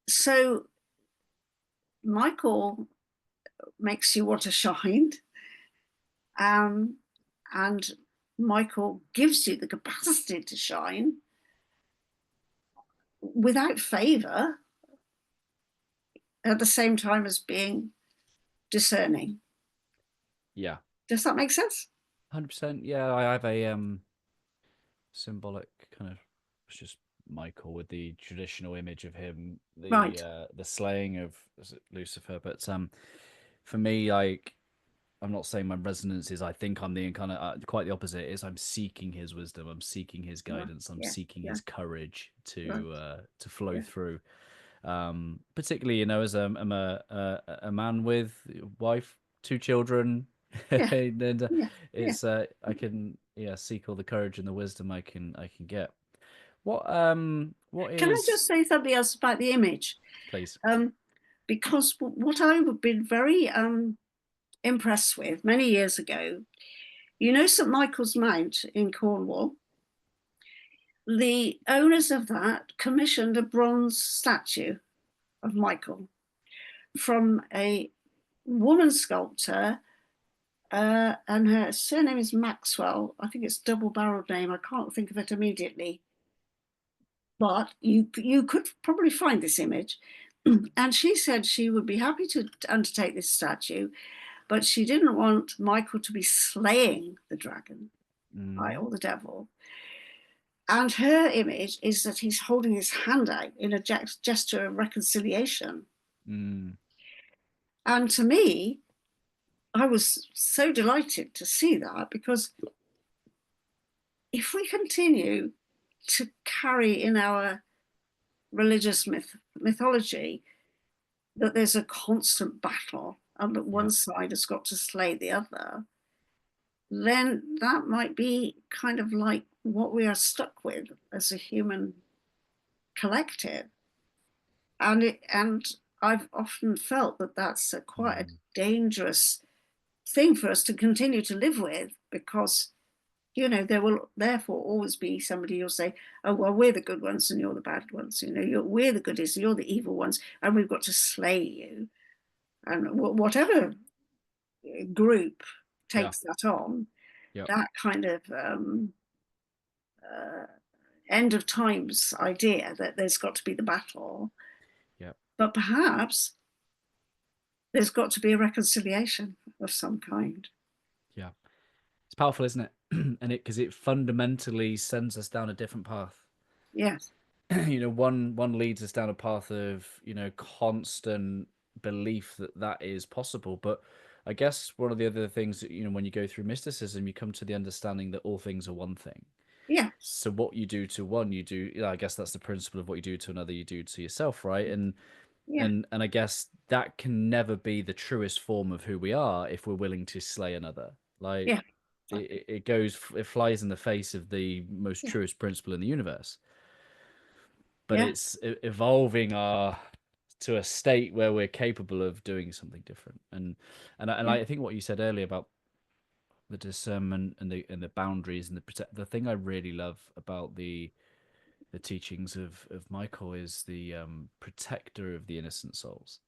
Speaker 2: So Michael makes you want to shine, and Michael gives you the capacity to shine without favor, at the same time as being discerning.
Speaker 1: Yeah.
Speaker 2: Does that make sense?
Speaker 1: 100%. Yeah, I have a symbolic kind of, it's just Michael with the traditional image of him, the slaying of Lucifer. But for me, like, I'm not saying my resonance is I think I'm the incarnate. Quite the opposite. Is I'm seeking his wisdom. I'm seeking his guidance. I'm seeking his courage to flow through. Particularly, you know, as I'm a man with wife, 2 children, and it's I can seek all the courage and the wisdom I can get. What is?
Speaker 2: Can I just say something else about the image,
Speaker 1: please?
Speaker 2: Because what I've been very impressed with many years ago, you know, St Michael's Mount in Cornwall, the owners of that commissioned a bronze statue of Michael from a woman sculptor, and her surname is Maxwell. I think it's double-barreled name. I can't think of it immediately, but you could probably find this image. And she said she would be happy to undertake this statue, but she didn't want Michael to be slaying the dragon, right, or the devil. And her image is that he's holding his hand out in a gesture of reconciliation. And to me, I was so delighted to see that, because if we continue to carry in our religious mythology that there's a constant battle and that one side has got to slay the other, then that might be kind of like what we are stuck with as a human collective. And I've often felt that that's quite a dangerous thing for us to continue to live with, because there will therefore always be somebody who'll say, oh, well, we're the good ones and you're the bad ones. We're the goodies, you're the evil ones, and we've got to slay you. And whatever group takes that on, that kind of end of times idea that there's got to be the battle. But perhaps there's got to be a reconciliation of some kind.
Speaker 1: It's powerful, isn't it? And because it fundamentally sends us down a different path.
Speaker 2: Yes.
Speaker 1: One leads us down a path of constant belief that is possible. But I guess one of the other things that when you go through mysticism, you come to the understanding that all things are one thing.
Speaker 2: Yeah.
Speaker 1: So what you do to one, you do. I guess that's the principle of what you do to another, you do to yourself, right? And I guess that can never be the truest form of who we are if we're willing to slay another. Like, it flies in the face of the most truest principle in the universe. But it's evolving to a state where we're capable of doing something different. And I think what you said earlier about the discernment and the boundaries and the thing I really love about the teachings of Michael is the protector of the innocent souls.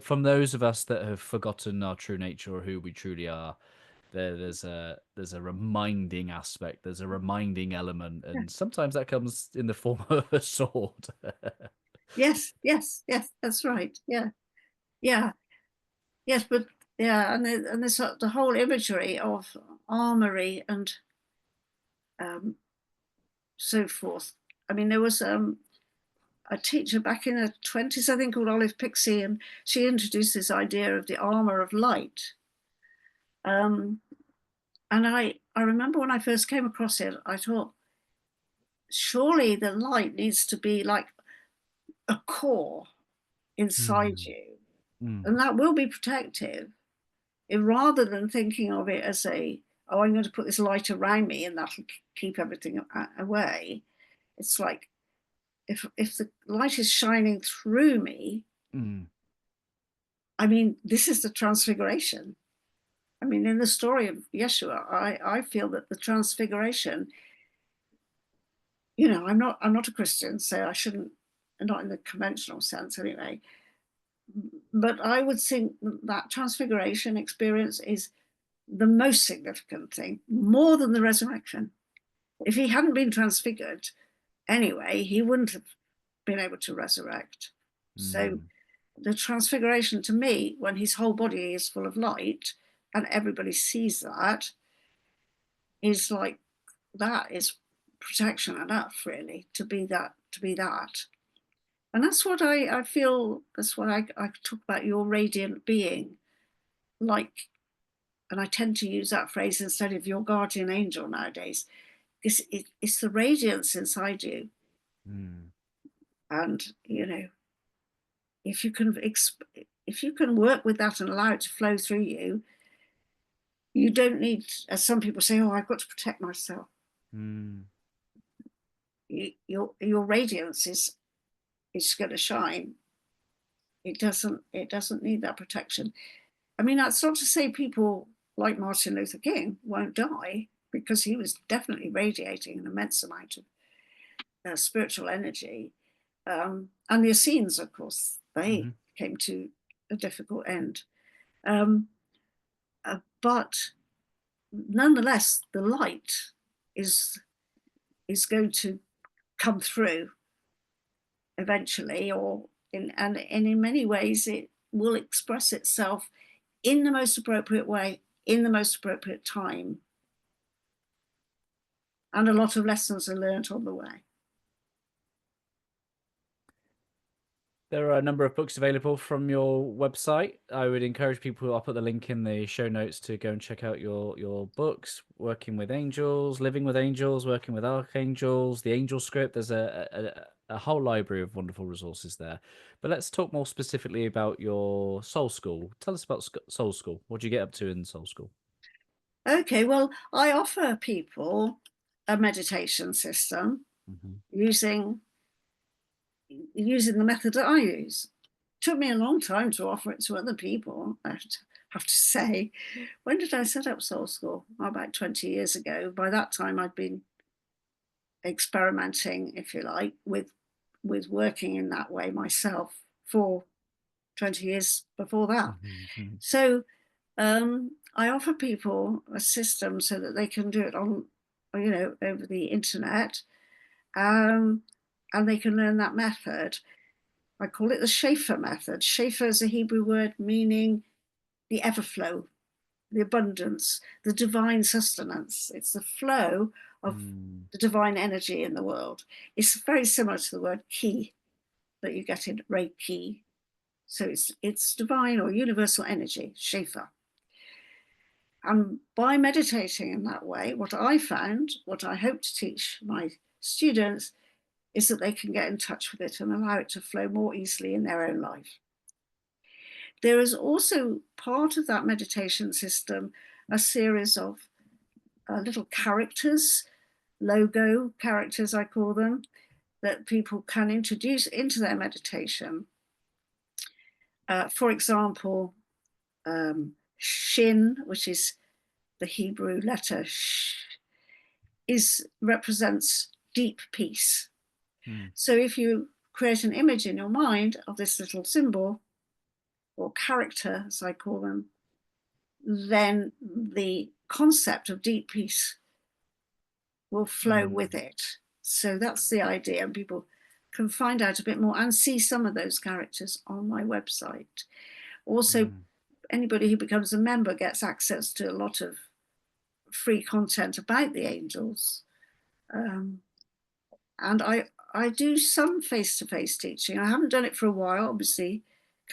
Speaker 1: From those of us that have forgotten our true nature or who we truly are, there's a reminding aspect, there's a reminding element, and sometimes that comes in the form of a sword.
Speaker 2: Yes, that's right. Yes, but and there's the whole imagery of armory and so forth. I mean, there was a teacher back in the 20s, I think, called Olive Pixie, and she introduced this idea of the armor of light. And I remember when I first came across it, I thought, surely the light needs to be like a core inside you, and that will be protective. Rather than thinking of it as I'm going to put this light around me and that'll keep everything away. It's like, if the light is shining through me, I mean, this is the transfiguration. I mean, in the story of Yeshua, I feel that the transfiguration, I'm not a Christian, so I shouldn't, not in the conventional sense anyway, but I would think that transfiguration experience is the most significant thing, more than the resurrection. If he hadn't been transfigured anyway, he wouldn't have been able to resurrect. So the transfiguration, to me, when his whole body is full of light and everybody sees that, is like, that is protection enough, really, to be that. And that's what I feel, that's what I talk about, your radiant being, like, and I tend to use that phrase instead of your guardian angel nowadays, because it's the radiance inside you. And if you can work with that and allow it to flow through you, you don't need, as some people say, oh, I've got to protect myself. Your radiance is going to shine. It doesn't need that protection. I mean, that's not to say people like Martin Luther King won't die, because he was definitely radiating an immense amount of spiritual energy. And the Essenes, of course, they came to a difficult end. But nonetheless, the light is going to come through. eventually, and in many ways it will express itself in the most appropriate way, in the most appropriate time. And a lot of lessons are learned on the way.
Speaker 1: There are a number of books available from your website. I would encourage people, I'll put the link in the show notes, to go and check out your books, Working with Angels, Living with Angels, Working with Archangels, the Angel Script. There's a whole library of wonderful resources there. But let's talk more specifically about your Soul School. Tell us about Soul School. What do you get up to in Soul School?
Speaker 2: Okay, well, I offer people a meditation system using the method that I use. It took me a long time to offer it to other people, I have to say. When did I set up Soul School? About 20 years ago. By that time, I'd been experimenting, if you like, with working in that way myself for 20 years before that. So I offer people a system so that they can do it on, over the internet, and they can learn that method. I call it the Schaefer method. Schaefer is a Hebrew word meaning the everflow, the abundance, the divine sustenance. It's the flow of the divine energy in the world. It's very similar to the word ki that you get in Reiki. So it's divine or universal energy, Schaefer. And by meditating in that way, what I found, what I hope to teach my students, is that they can get in touch with it and allow it to flow more easily in their own life. There is also part of that meditation system, a series of little characters, logo characters, I call them, that people can introduce into their meditation. For example, Shin, which is the Hebrew letter Sh, represents deep peace. So if you create an image in your mind of this little symbol or character, as I call them, then the concept of deep peace will flow with it. So that's the idea, and people can find out a bit more and see some of those characters on my website. Also, anybody who becomes a member gets access to a lot of free content about the angels. And I do some face-to-face teaching. I haven't done it for a while, obviously,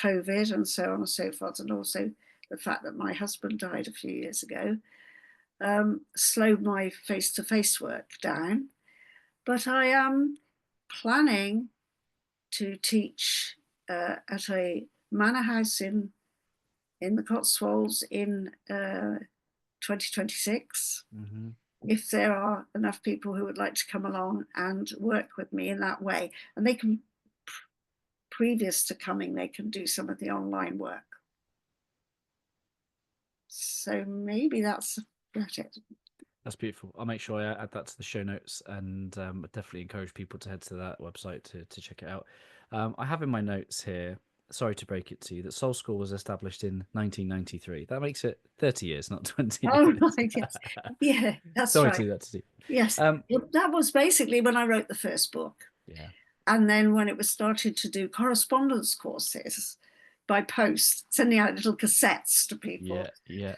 Speaker 2: COVID and so on and so forth, and also the fact that my husband died a few years ago slowed my face-to-face work down. But I am planning to teach at a manor house in the Cotswolds in 2026. If there are enough people who would like to come along and work with me in that way. And they can, previous to coming, they can do some of the online work. So maybe that's about it.
Speaker 1: That's beautiful. I'll make sure I add that to the show notes, and definitely encourage people to head to that website to check it out. I have in my notes here, sorry to break it to you, that Soul School was established in 1993. That makes it 30 years, not 20 years.
Speaker 2: Oh, right, yes. Yeah, that's
Speaker 1: sorry
Speaker 2: right.
Speaker 1: to do that to you.
Speaker 2: Yes, that was basically when I wrote the first book.
Speaker 1: Yeah.
Speaker 2: And then when it was started to do correspondence courses by post, sending out little cassettes to people.
Speaker 1: Yeah.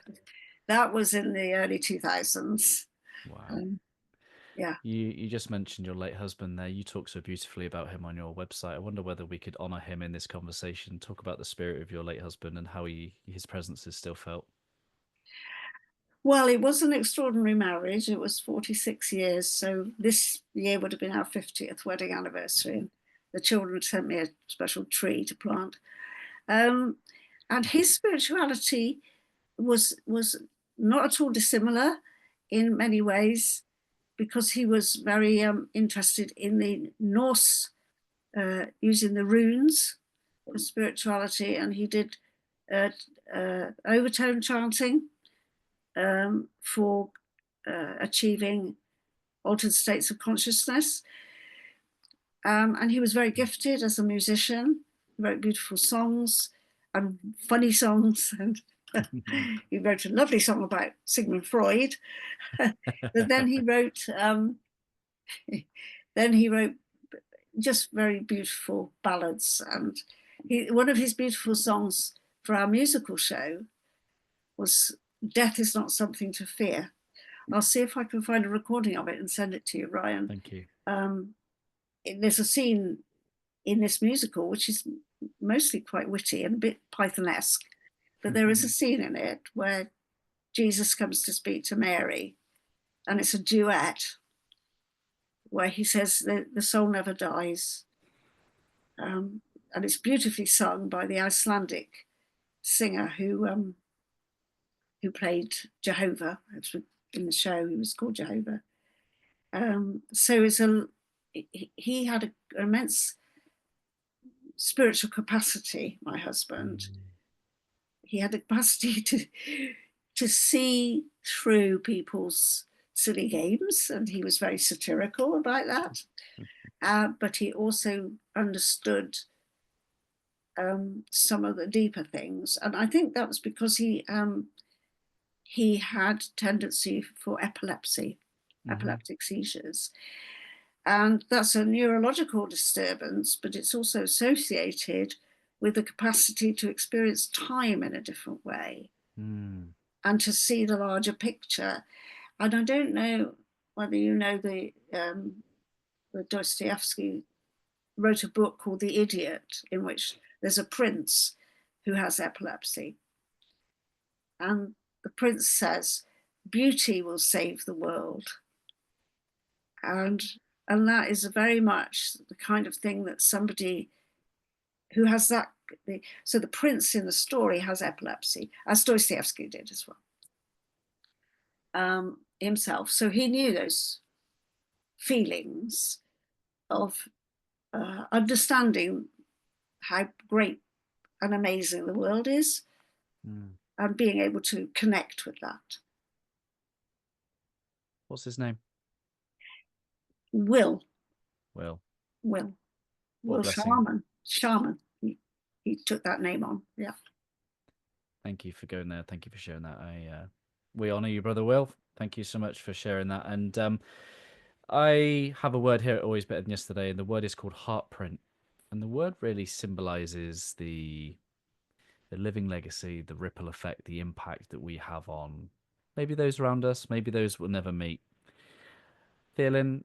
Speaker 2: That was in the early 2000s.
Speaker 1: Wow.
Speaker 2: Yeah.
Speaker 1: You just mentioned your late husband there. You talk so beautifully about him on your website. I wonder whether we could honor him in this conversation, talk about the spirit of your late husband and how his presence is still felt.
Speaker 2: Well, it was an extraordinary marriage. It was 46 years. So this year would have been our 50th wedding anniversary. And the children sent me a special tree to plant. And his spirituality was not at all dissimilar in many ways, because he was very interested in the Norse, using the runes for spirituality, and he did overtone chanting for achieving altered states of consciousness. And he was very gifted as a musician. He wrote beautiful songs and funny songs, and he wrote a lovely song about Sigmund Freud. But then he wrote just very beautiful ballads. And one of his beautiful songs for our musical show was "Death is Not Something to Fear." I'll see if I can find a recording of it and send it to you, Ryan.
Speaker 1: Thank you.
Speaker 2: There's a scene in this musical which is mostly quite witty and a bit Pythonesque, but there is a scene in it where Jesus comes to speak to Mary, and it's a duet where he says the soul never dies. And it's beautifully sung by the Icelandic singer who played Jehovah. In the show, he was called Jehovah. So he had an immense spiritual capacity, my husband. He had the capacity to see through people's silly games, and he was very satirical about that. But he also understood some of the deeper things, and I think that was because he had tendency for epilepsy, epileptic seizures. And that's a neurological disturbance, but it's also associated with the capacity to experience time in a different way and to see the larger picture. And I don't know whether you know the Dostoevsky wrote a book called The Idiot, in which there's a prince who has epilepsy. And the prince says, beauty will save the world. And that is very much the kind of thing that somebody who has that. So the prince in the story has epilepsy, as Dostoevsky did as well, himself. So he knew those feelings of understanding how great and amazing the world is and being able to connect with that.
Speaker 1: What's his name?
Speaker 2: Will
Speaker 1: Shaman.
Speaker 2: Shaman. He took that name on. Yeah.
Speaker 1: Thank you for going there. Thank you for sharing that. We honor you, Brother Will. Thank you so much for sharing that. And I have a word here at Always Better Than Yesterday, and the word is called Heartprint. And the word really symbolizes the living legacy, the ripple effect, the impact that we have on maybe those around us, maybe those we'll never meet. Theolyn,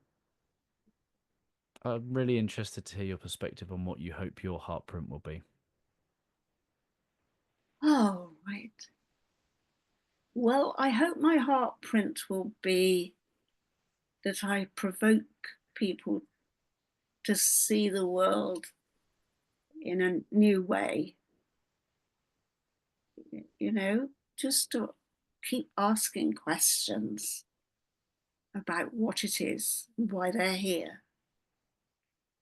Speaker 1: I'm really interested to hear your perspective on what you hope your heartprint will be.
Speaker 2: Oh, right. Well, I hope my heartprint will be that I provoke people to see the world in a new way. You know, just to keep asking questions about what it is, why they're here,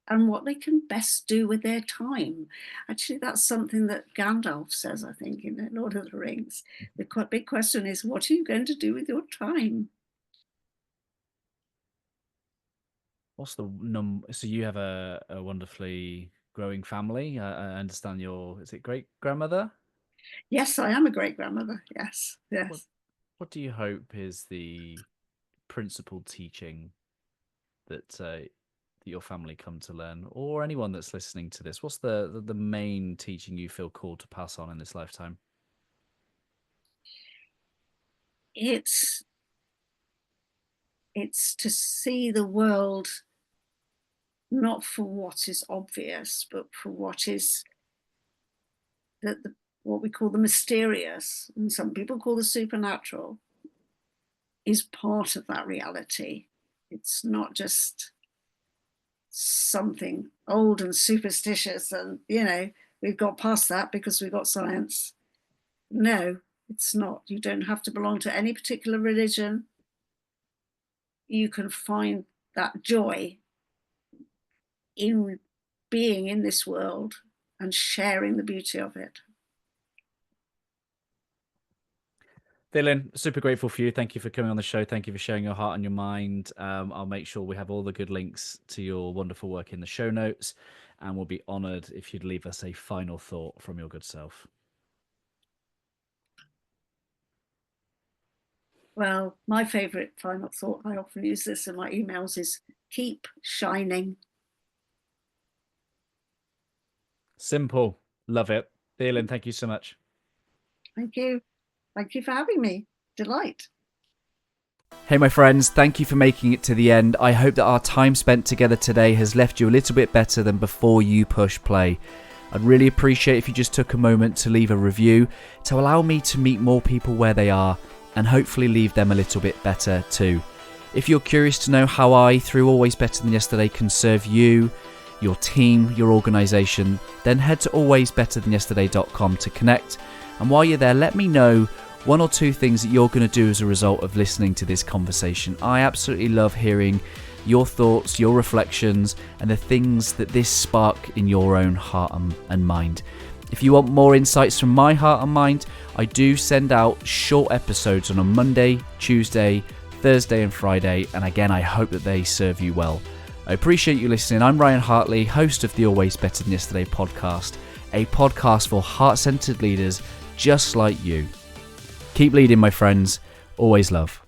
Speaker 2: and what they can best do with their time. Actually, that's something that Gandalf says, I think, in the Lord of the Rings. The big question is, what are you going to do with your time?
Speaker 1: What's the so you have a wonderfully growing family. I understand is it great grandmother?
Speaker 2: Yes, I am a great grandmother. Yes.
Speaker 1: What do you hope is the principal teaching that your family come to learn, or anyone that's listening to this? What's the main teaching you feel called to pass on in this lifetime?
Speaker 2: It's to see the world not for what is obvious, but for what is what we call the mysterious, and some people call the supernatural, is part of that reality. It's not just something old and superstitious and, we've got past that because we've got science. No, it's not. You don't have to belong to any particular religion. You can find that joy in being in this world and sharing the beauty of it.
Speaker 1: Theolyn, super grateful for you. Thank you for coming on the show. Thank you for sharing your heart and your mind. I'll make sure we have all the good links to your wonderful work in the show notes, and we'll be honoured if you'd leave us a final thought from your good self.
Speaker 2: Well, my favourite final thought, I often use this in my emails, is keep shining.
Speaker 1: Simple. Love it. Theolyn, thank you so much.
Speaker 2: Thank you. Thank you for having me. Delight.
Speaker 1: Hey my friends, thank you for making it to the end. I hope that our time spent together today has left you a little bit better than before you push play. I'd really appreciate if you just took a moment to leave a review to allow me to meet more people where they are and hopefully leave them a little bit better too. If you're curious to know how I, through Always Better Than Yesterday, can serve you, your team, your organisation, then head to alwaysbetterthanyesterday.com to connect. And while you're there, let me know 1 or 2 things that you're going to do as a result of listening to this conversation. I absolutely love hearing your thoughts, your reflections, and the things that this spark in your own heart and mind. If you want more insights from my heart and mind, I do send out short episodes on a Monday, Tuesday, Thursday and Friday, and again, I hope that they serve you well. I appreciate you listening. I'm Ryan Hartley, host of the Always Better Than Yesterday podcast, a podcast for heart-centered leaders just like you. Keep leading, my friends. Always love.